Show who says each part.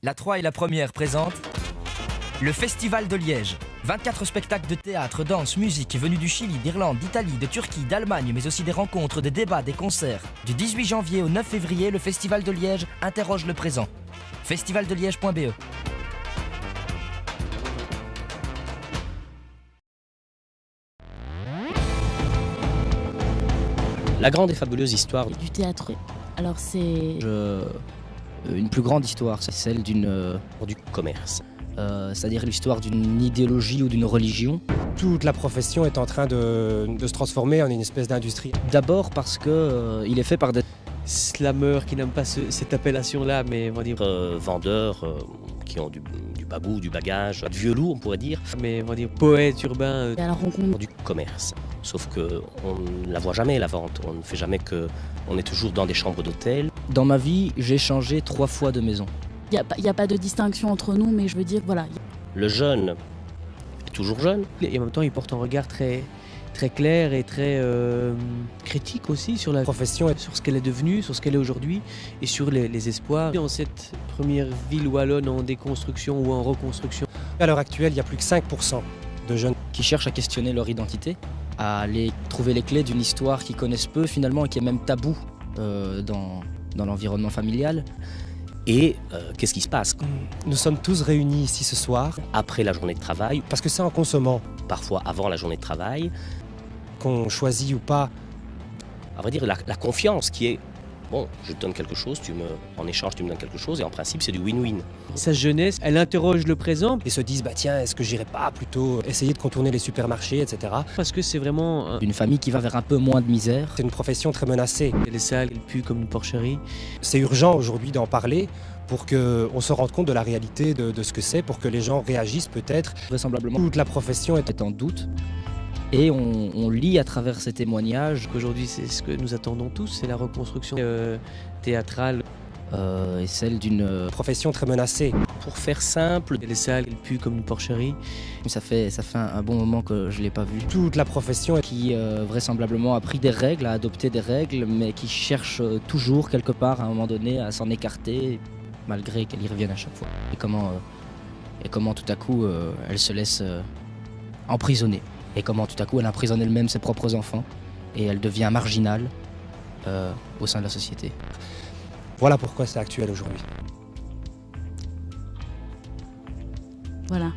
Speaker 1: La 3 et la première présente le Festival de Liège. 24 spectacles de théâtre, danse, musique venus du Chili, d'Irlande, d'Italie, de Turquie, d'Allemagne, mais aussi des rencontres, des débats, des concerts. Du 18 janvier au 9 février, le Festival de Liège interroge le présent. Festivaldeliège.be.
Speaker 2: La grande et fabuleuse histoire
Speaker 3: Du théâtre. Alors c'est...
Speaker 4: Une plus grande histoire, c'est celle
Speaker 2: du commerce.
Speaker 4: c'est-à-dire l'histoire d'une idéologie ou d'une religion.
Speaker 5: Toute la profession est en train de se transformer en une espèce d'industrie.
Speaker 4: D'abord parce que il est fait par des
Speaker 6: slameurs qui n'aiment pas cette appellation-là, mais on va dire
Speaker 2: Vendeurs qui ont du bagou, du bagage, du vieux loup on pourrait dire.
Speaker 6: mais on va dire poètes urbains.
Speaker 3: à la rencontre.
Speaker 2: Du commerce. Sauf qu'on ne la voit jamais la vente, on ne fait jamais que... On est toujours dans des chambres d'hôtel.
Speaker 4: Dans ma vie, j'ai changé 3 fois de maison.
Speaker 3: Il n'y a pas de distinction entre nous, mais je veux dire, voilà.
Speaker 2: Le jeune est toujours jeune.
Speaker 6: Et en même temps, ils portent un regard très, très clair et très critique aussi sur la
Speaker 5: Profession est...
Speaker 6: sur ce qu'elle est devenue, sur ce qu'elle est aujourd'hui et sur les espoirs. Dans cette première ville wallonne en déconstruction ou en reconstruction.
Speaker 5: À l'heure actuelle, il n'y a plus que 5% de jeunes.
Speaker 4: Qui cherchent à questionner leur identité, à aller trouver les clés d'une histoire qu'ils connaissent peu finalement et qui est même tabou dans l'environnement familial.
Speaker 2: Et qu'est-ce qui se passe
Speaker 5: Nous sommes tous réunis ici ce soir
Speaker 2: après la journée de travail,
Speaker 5: parce que c'est en consommant
Speaker 2: parfois avant la journée de travail.
Speaker 5: qu'on choisit ou pas.
Speaker 2: À vrai dire, la confiance qui est... Bon, je te donne quelque chose, en échange tu me donnes quelque chose, et en principe c'est du win-win.
Speaker 6: Sa jeunesse, elle interroge le présent
Speaker 5: Et se disent, bah tiens, est-ce que j'irais pas plutôt essayer de contourner les supermarchés, etc.
Speaker 6: parce que c'est vraiment...
Speaker 4: Une famille qui va vers un peu moins de misère.
Speaker 5: C'est une profession très menacée.
Speaker 6: Elle est sale, elle pue comme une porcherie.
Speaker 5: C'est urgent aujourd'hui d'en parler pour qu'on se rende compte de la réalité de ce que c'est, pour que les gens réagissent peut-être.
Speaker 4: Vraisemblablement
Speaker 5: Toute la profession est...
Speaker 4: est en doute. Et on lit à travers ces témoignages
Speaker 6: Aujourd'hui, c'est ce que nous attendons tous, c'est la reconstruction théâtrale.
Speaker 4: et celle d'une...
Speaker 5: profession très menacée.
Speaker 2: Pour faire simple,
Speaker 6: Elle est sale, elle pue comme une porcherie.
Speaker 4: Ça fait un bon moment que je ne l'ai pas vue.
Speaker 5: Toute la profession est...
Speaker 4: Qui vraisemblablement a pris des règles, a adopté des règles, mais qui cherche toujours quelque part à un moment donné à s'en écarter, malgré qu'elle y revienne à chaque fois. Et comment tout à coup elle se laisse emprisonner. Et comment tout à coup elle emprisonne elle-même ses propres enfants et elle devient marginale au sein de la société.
Speaker 5: Voilà pourquoi c'est actuel aujourd'hui.
Speaker 3: Voilà.